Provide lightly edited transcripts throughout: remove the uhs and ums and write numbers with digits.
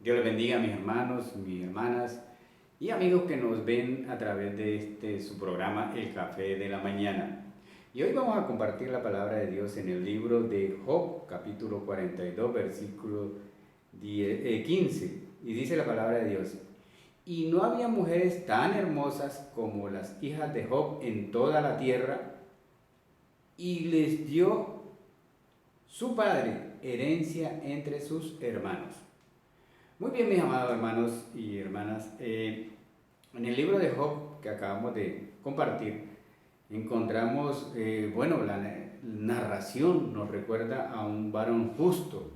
Dios les bendiga a mis hermanos, mis hermanas y amigos que nos ven a través de su programa El Café de la Mañana. Y hoy vamos a compartir la palabra de Dios en el libro de Job, capítulo 42, versículo 15. Y dice la palabra de Dios: y no había mujeres tan hermosas como las hijas de Job en toda la tierra, y les dio su padre herencia entre sus hermanos. Muy bien, mis amados hermanos y hermanas, en el libro de Job que acabamos de compartir, encontramos, la narración nos recuerda a un varón justo,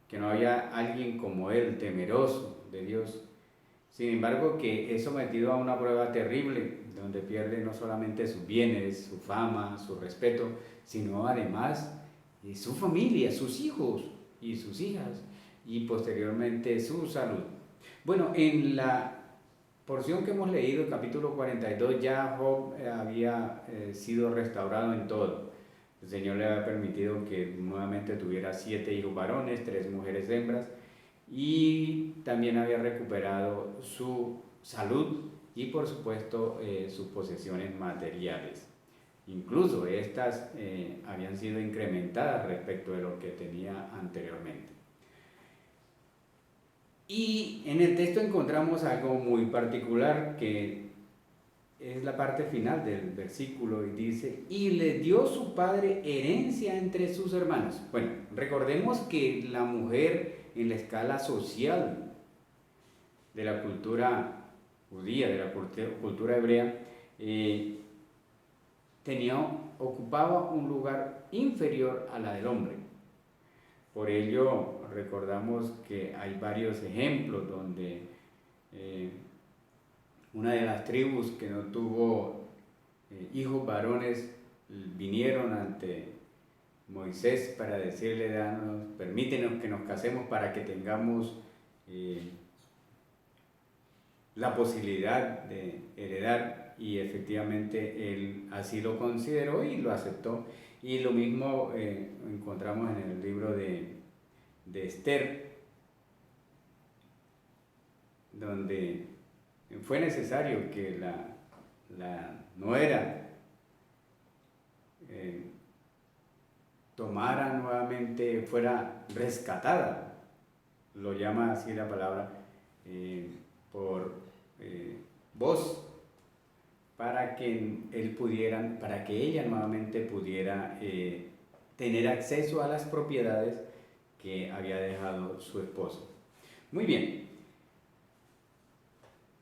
que no había alguien como él, temeroso de Dios. Sin embargo, que es sometido a una prueba terrible, donde pierde no solamente sus bienes, su fama, su respeto, sino además su familia, sus hijos y sus hijas, y posteriormente su salud. Bueno, en la porción que hemos leído, el capítulo 42, ya Job había sido restaurado en todo. El Señor le había permitido que nuevamente tuviera 7 hijos varones, 3 mujeres hembras, y también había recuperado su salud y por supuesto sus posesiones materiales. Incluso estas habían sido incrementadas respecto de lo que tenía anteriormente. Y en el texto encontramos algo muy particular, que es la parte final del versículo, y dice: y le dio su padre herencia entre sus hermanos. Bueno, recordemos que la mujer en la escala social de la cultura judía, de la cultura hebrea, ocupaba un lugar inferior a la del hombre. Por ello recordamos que hay varios ejemplos donde una de las tribus que no tuvo hijos varones vinieron ante Moisés para decirle: permítenos que nos casemos para que tengamos la posibilidad de heredar, y efectivamente él así lo consideró y lo aceptó. Y lo mismo encontramos en el libro de Esther, donde fue necesario que la nuera tomara nuevamente, fuera rescatada, lo llama así la palabra, por voz, para que ella nuevamente pudiera tener acceso a las propiedades que había dejado su esposo. Muy bien,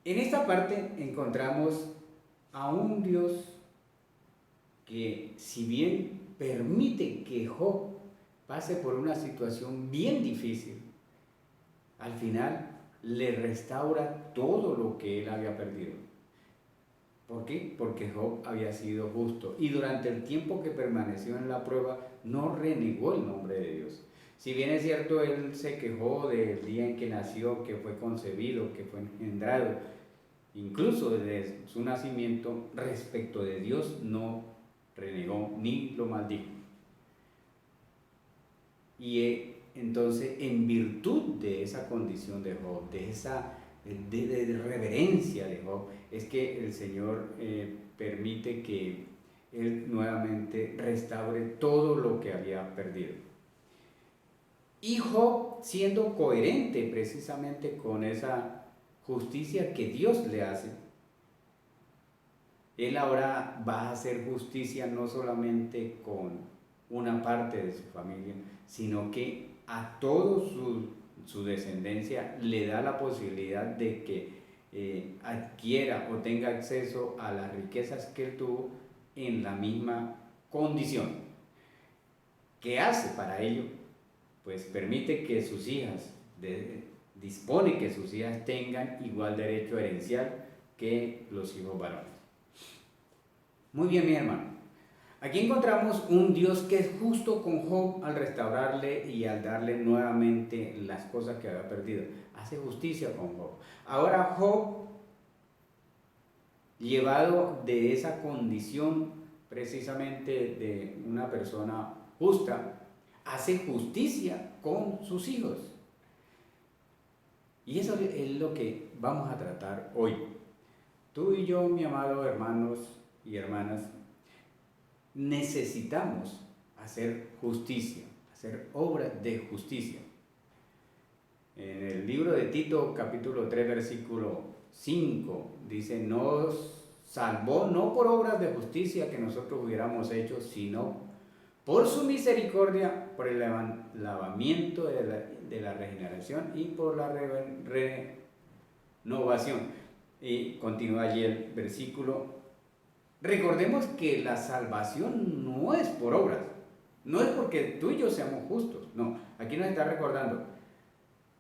en esta parte encontramos a un Dios que, si bien permite que Job pase por una situación bien difícil, al final le restaura todo lo que él había perdido. ¿Por qué? Porque Job había sido justo, y durante el tiempo que permaneció en la prueba no renegó el nombre de Dios. Si bien es cierto, él se quejó del día en que nació, que fue concebido, que fue engendrado, incluso desde su nacimiento, respecto de Dios no renegó ni lo maldijo. Y entonces, en virtud de esa condición de Job, de esa de reverencia de Job, es que el Señor permite que él nuevamente restaure todo lo que había perdido. Y Job, siendo coherente precisamente con esa justicia que Dios le hace, él ahora va a hacer justicia no solamente con una parte de su familia, sino que a toda su descendencia le da la posibilidad de que adquiera o tenga acceso a las riquezas que él tuvo en la misma condición. ¿Qué hace para ello? Pues permite que sus hijas, dispone que sus hijas tengan igual derecho herencial que los hijos varones. Muy bien, mi hermano. Aquí encontramos un Dios que es justo con Job al restaurarle y al darle nuevamente las cosas que había perdido. Hace justicia con Job. Ahora Job, llevado de esa condición precisamente de una persona justa, hace justicia con sus hijos. Y eso es lo que vamos a tratar hoy. Tú y yo, mi amado hermanos y hermanas, necesitamos hacer justicia, hacer obras de justicia. En el libro de Tito, capítulo 3, versículo 5, dice, nos salvó no por obras de justicia que nosotros hubiéramos hecho, sino por su misericordia, por el lavamiento de la regeneración y por la renovación. Y continúa allí el versículo. Recordemos que la salvación no es por obras, no es porque tú y yo seamos justos, no, aquí nos está recordando,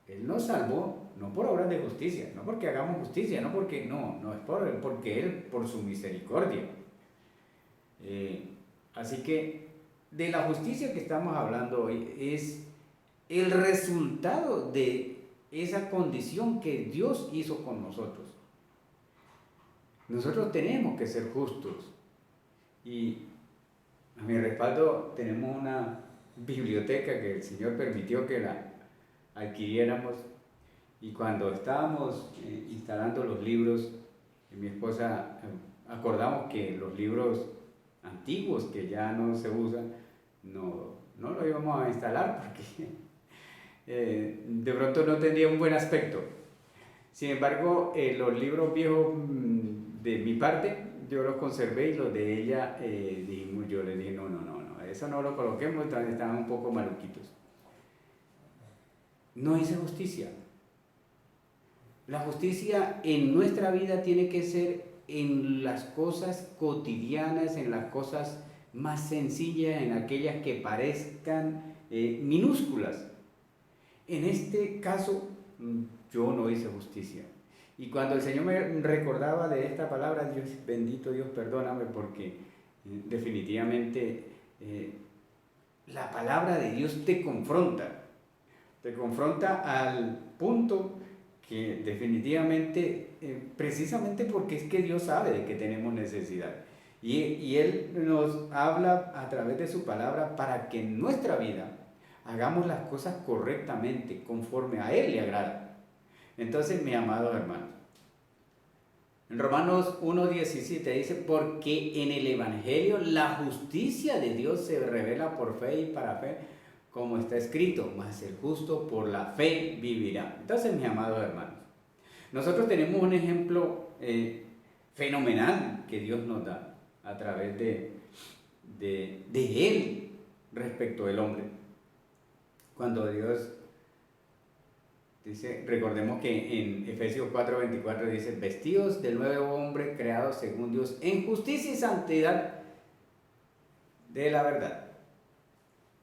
Él nos salvó no por obras de justicia, no porque hagamos justicia, no porque, no es porque Él, por su misericordia. Así que de la justicia que estamos hablando hoy es el resultado de esa condición que Dios hizo con nosotros. Nosotros tenemos que ser justos y a mi respaldo tenemos una biblioteca que el Señor permitió que la adquiriéramos, y cuando estábamos instalando los libros, mi esposa acordamos que los libros antiguos que ya no se usan, no los íbamos a instalar porque de pronto no tendría un buen aspecto. Sin embargo, los libros viejos de mi parte, yo los conservé, y los de ella, yo le dije, no, eso no lo coloquemos, estaban un poco maluquitos. No hice justicia. La justicia en nuestra vida tiene que ser en las cosas cotidianas, en las cosas más sencillas, en aquellas que parezcan minúsculas. En este caso, yo no hice justicia. Y cuando el Señor me recordaba de esta palabra, Dios, bendito Dios, perdóname, porque definitivamente la palabra de Dios te confronta al punto que definitivamente, precisamente porque es que Dios sabe de que tenemos necesidad. Y Él nos habla a través de su palabra para que en nuestra vida hagamos las cosas correctamente, conforme a Él le agrada. Entonces, mi amado hermano, en Romanos 1:17 dice, porque en el Evangelio la justicia de Dios se revela por fe y para fe, como está escrito, mas el justo por la fe vivirá. Entonces, mis amados hermanos, nosotros tenemos un ejemplo fenomenal que Dios nos da a través de Él respecto del hombre. Cuando Dios dice, recordemos que en Efesios 4:24 dice, vestidos del nuevo hombre creado según Dios en justicia y santidad de la verdad.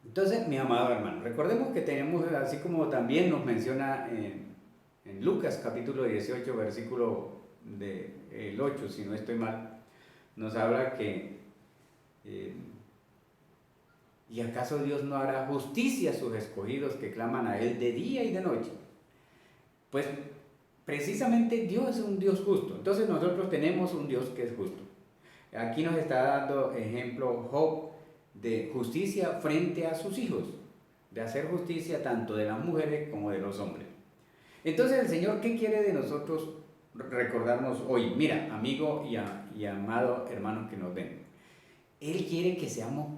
Entonces, mi amado hermano, recordemos que tenemos, así como también nos menciona en Lucas capítulo 18, versículo del 8, si no estoy mal, nos habla que ¿y acaso Dios no hará justicia a sus escogidos que claman a Él de día y de noche? Pues precisamente Dios es un Dios justo. Entonces nosotros tenemos un Dios que es justo. Aquí nos está dando ejemplo Job de justicia frente a sus hijos, de hacer justicia tanto de las mujeres como de los hombres. Entonces el Señor, ¿qué quiere de nosotros recordarnos hoy? Mira, amigo y amado hermano que nos ven, Él quiere que seamos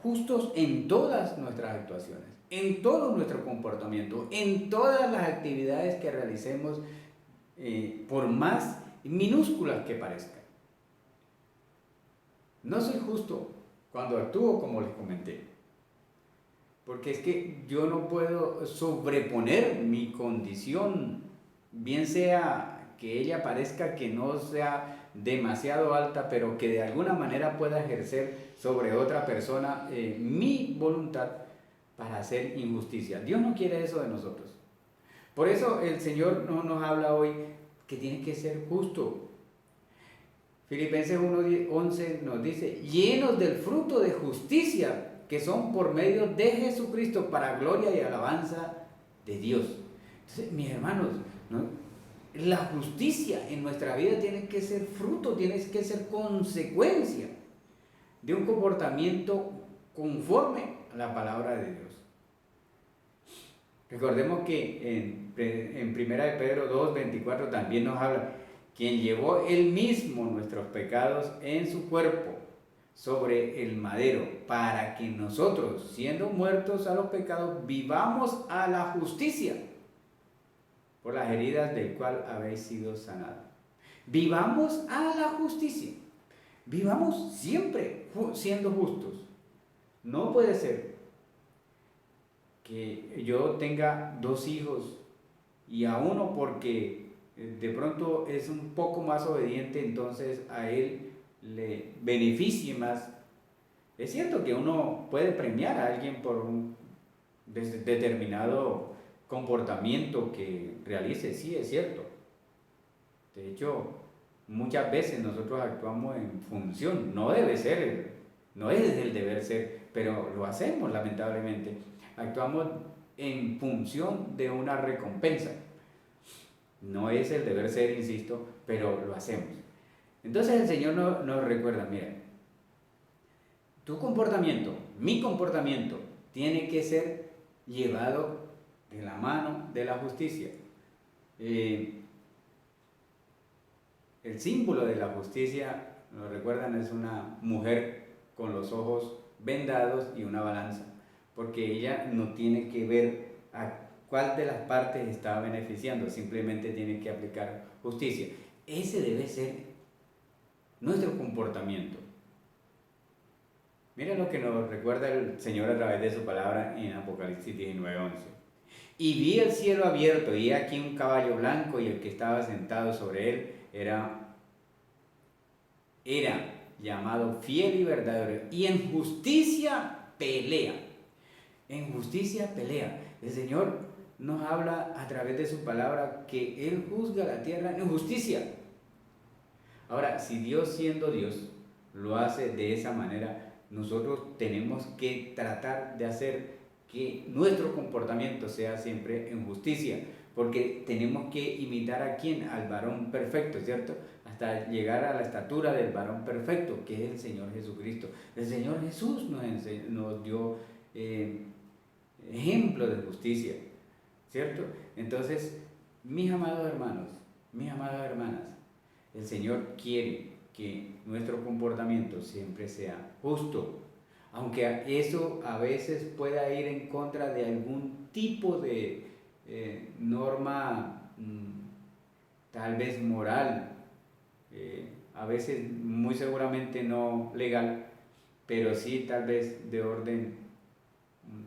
justos en todas nuestras actuaciones, en todo nuestro comportamiento, en todas las actividades que realicemos, por más minúsculas que parezcan. No soy justo cuando actúo como les comenté, porque es que yo no puedo sobreponer mi condición, bien sea que ella parezca que no sea demasiado alta, pero que de alguna manera pueda ejercer sobre otra persona mi voluntad para hacer injusticia. Dios no quiere eso de nosotros. Por eso el Señor nos habla hoy que tiene que ser justo. Filipenses 1:11 nos dice, llenos del fruto de justicia que son por medio de Jesucristo para gloria y alabanza de Dios. Entonces, mis hermanos, ¿no? La justicia en nuestra vida tiene que ser fruto, tiene que ser consecuencia de un comportamiento conforme a la palabra de Dios. Recordemos que en Primera de Pedro 2:24 también nos habla, quien llevó él mismo nuestros pecados en su cuerpo sobre el madero, para que nosotros, siendo muertos a los pecados, vivamos a la justicia, por las heridas del cual habéis sido sanados. Vivamos a la justicia. Vivamos siempre siendo justos. No puede ser que yo tenga dos hijos y a uno porque de pronto es un poco más obediente, entonces a él le beneficie más. Es cierto que uno puede premiar a alguien por un determinado comportamiento que realice, sí, es cierto. De hecho, muchas veces nosotros actuamos en función, no debe ser, no es el deber ser, pero lo hacemos lamentablemente. Actuamos en función de una recompensa. No es el deber ser, insisto, pero lo hacemos. Entonces el Señor nos recuerda, mira, tu comportamiento, mi comportamiento, tiene que ser llevado de la mano de la justicia. El símbolo de la justicia, lo recuerdan, es una mujer con los ojos vendados y una balanza, porque ella no tiene que ver a cuál de las partes está beneficiando, simplemente tiene que aplicar justicia. Ese debe ser nuestro comportamiento. Mira lo que nos recuerda el Señor a través de su palabra en Apocalipsis 19:11. Y vi el cielo abierto, y aquí un caballo blanco, y el que estaba sentado sobre él era llamado fiel y verdadero, y en justicia pelea. En justicia pelea. El Señor nos habla a través de su palabra que Él juzga la tierra en justicia. Ahora, si Dios, siendo Dios, lo hace de esa manera, nosotros tenemos que tratar de hacer que nuestro comportamiento sea siempre en justicia, porque tenemos que imitar a quién, al varón perfecto, ¿cierto? Hasta llegar a la estatura del varón perfecto, que es el Señor Jesucristo. El Señor Jesús nos dio ejemplo de justicia, ¿cierto? Entonces, mis amados hermanos, mis amadas hermanas, el Señor quiere que nuestro comportamiento siempre sea justo, aunque eso a veces pueda ir en contra de algún tipo de norma tal vez moral, a veces muy seguramente no legal, pero sí tal vez de orden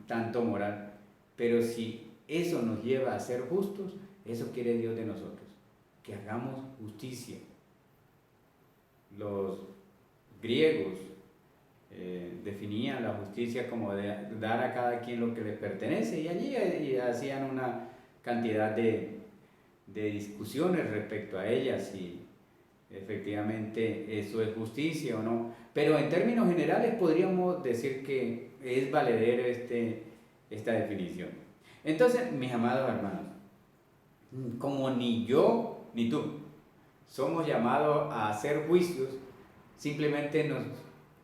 tanto moral. Pero si eso nos lleva a ser justos, eso quiere Dios de nosotros, que hagamos justicia. Los griegos definían la justicia como de dar a cada quien lo que le pertenece, y allí hacían una cantidad de discusiones respecto a ellas, si efectivamente eso es justicia o no. Pero en términos generales podríamos decir que es valedero esta definición. Entonces, mis amados hermanos, como ni yo ni tú somos llamados a hacer juicios, simplemente nos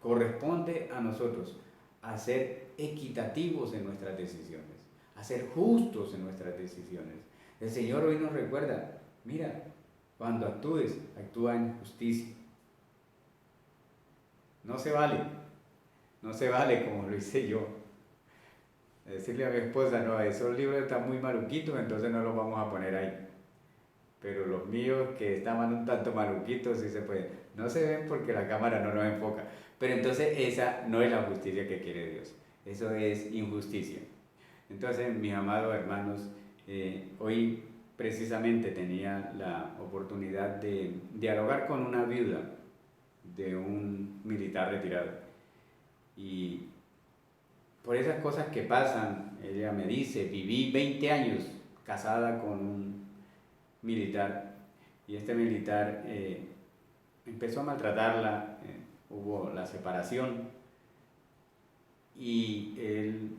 corresponde a nosotros a ser equitativos en nuestras decisiones, a ser justos en nuestras decisiones. El Señor hoy nos recuerda, mira, cuando actúes, actúa en justicia. No se vale como lo hice yo. Decirle a mi esposa, no, esos libros están muy maluquitos, entonces no los vamos a poner ahí. Pero los míos que estaban un tanto maluquitos sí se pueden. No se ven porque la cámara no los enfoca. Pero entonces esa no es la justicia que quiere Dios. Eso es injusticia. Entonces, mis amados hermanos, hoy precisamente tenía la oportunidad de dialogar con una viuda de un militar retirado. Y por esas cosas que pasan, ella me dice, viví 20 años casada con un militar, y este militar empezó a maltratarla, hubo la separación y él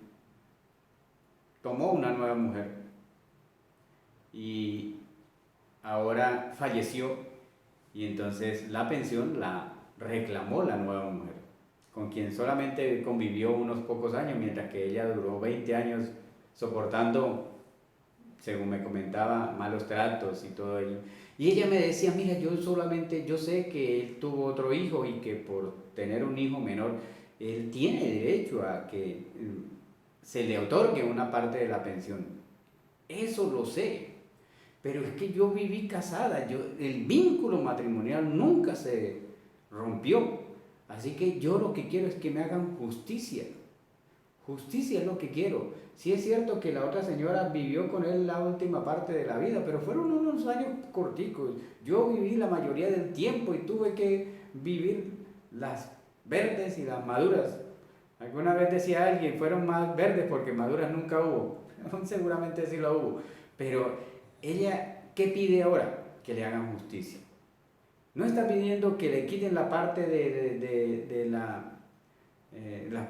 tomó una nueva mujer y ahora falleció, y entonces la pensión la reclamó la nueva mujer, con quien solamente convivió unos pocos años, mientras que ella duró 20 años soportando según me comentaba, malos tratos y todo ello. Y ella me decía, mira, yo sé que él tuvo otro hijo y que por tener un hijo menor, él tiene derecho a que se le otorgue una parte de la pensión. Eso lo sé, pero es que yo viví casada, el vínculo matrimonial nunca se rompió. Así que yo lo que quiero es que me hagan justicia. Justicia es lo que quiero. Sí es cierto que la otra señora vivió con él la última parte de la vida, pero fueron unos años corticos. Yo viví la mayoría del tiempo y tuve que vivir las verdes y las maduras. Alguna vez decía alguien, fueron más verdes porque maduras nunca hubo. Seguramente sí lo hubo. Pero ella, ¿qué pide ahora? Que le hagan justicia. No está pidiendo que le quiten la parte de la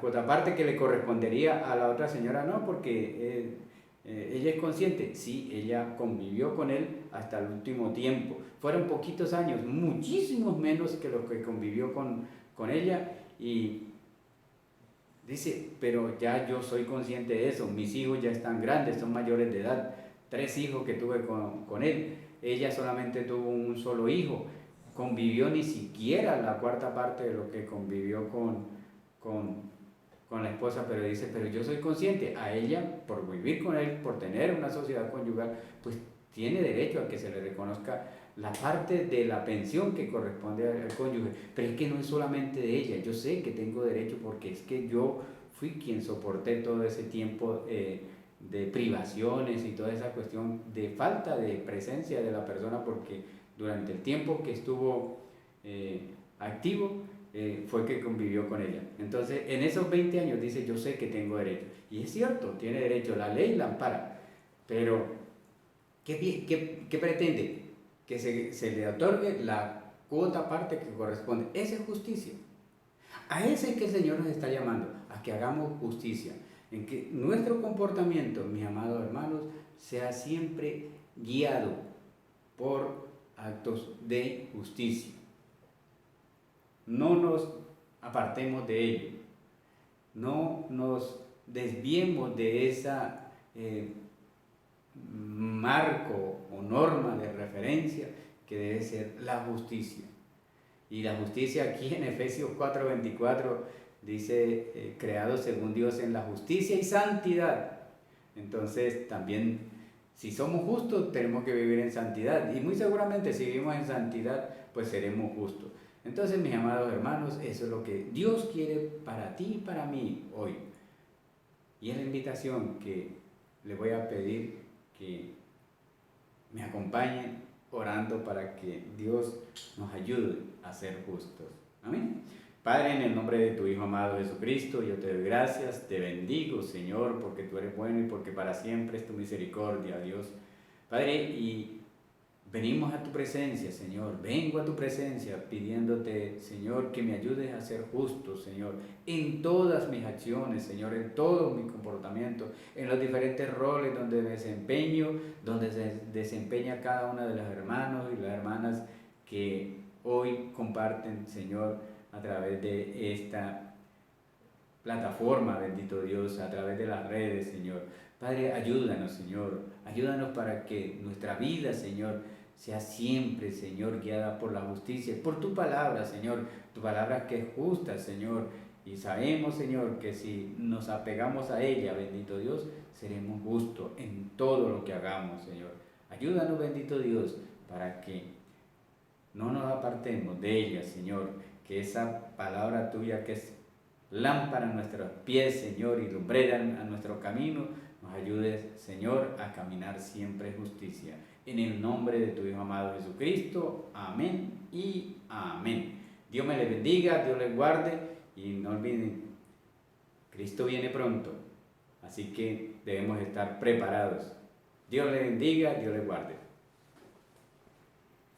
cuota parte que le correspondería a la otra señora, no, porque ella es consciente, sí, ella convivió con él hasta el último tiempo. Fueron poquitos años, muchísimos menos que los que convivió con ella, y dice, pero ya yo soy consciente de eso, mis hijos ya están grandes, son mayores de edad, 3 hijos que tuve con él, ella solamente tuvo un solo hijo, convivió ni siquiera la cuarta parte de lo que convivió con la esposa, pero dice, pero yo soy consciente, a ella, por vivir con él, por tener una sociedad conyugal, pues tiene derecho a que se le reconozca la parte de la pensión que corresponde al cónyuge, pero es que no es solamente de ella, yo sé que tengo derecho porque es que yo fui quien soporté todo ese tiempo de privaciones y toda esa cuestión de falta de presencia de la persona, porque durante el tiempo que estuvo activo, fue que convivió con ella. Entonces, en esos 20 años dice, yo sé que tengo derecho. Y es cierto, tiene derecho, la ley la ampara. Pero, ¿qué pretende? Que se le otorgue la cuota parte que corresponde. Esa es justicia. A ese es que el Señor nos está llamando, a que hagamos justicia. En que nuestro comportamiento, mis amados hermanos, sea siempre guiado por actos de justicia. No nos apartemos de ello, no nos desviemos de esa marco o norma de referencia que debe ser la justicia. Y la justicia aquí en Efesios 4:24 dice, creados según Dios en la justicia y santidad. Entonces también, si somos justos, tenemos que vivir en santidad. Y muy seguramente si vivimos en santidad, pues seremos justos. Entonces, mis amados hermanos, eso es lo que Dios quiere para ti y para mí hoy. Y es la invitación que le voy a pedir que me acompañen orando para que Dios nos ayude a ser justos. Amén. Padre, en el nombre de tu Hijo amado Jesucristo, yo te doy gracias, te bendigo, Señor, porque tú eres bueno y porque para siempre es tu misericordia, Dios. Padre, y venimos a tu presencia, Señor. Vengo a tu presencia pidiéndote, Señor, que me ayudes a ser justo, Señor, en todas mis acciones, Señor, en todos mis comportamientos, en los diferentes roles donde me desempeño, donde se desempeña cada una de los hermanos y las hermanas que hoy comparten, Señor, a través de esta plataforma, bendito Dios, a través de las redes, Señor. Padre, ayúdanos, Señor. Ayúdanos para que nuestra vida, Señor, sea siempre, Señor, guiada por la justicia, por tu palabra, Señor, tu palabra que es justa, Señor, y sabemos, Señor, que si nos apegamos a ella, bendito Dios, seremos justos en todo lo que hagamos, Señor. Ayúdanos, bendito Dios, para que no nos apartemos de ella, Señor, que esa palabra tuya que es lámpara a nuestros pies, Señor, y lumbrera a nuestro camino, nos ayudes, Señor, a caminar siempre en justicia. En el nombre de tu Hijo amado Jesucristo, amén y amén. Dios me les bendiga, Dios les guarde y no olviden, Cristo viene pronto, así que debemos estar preparados. Dios les bendiga, Dios les guarde.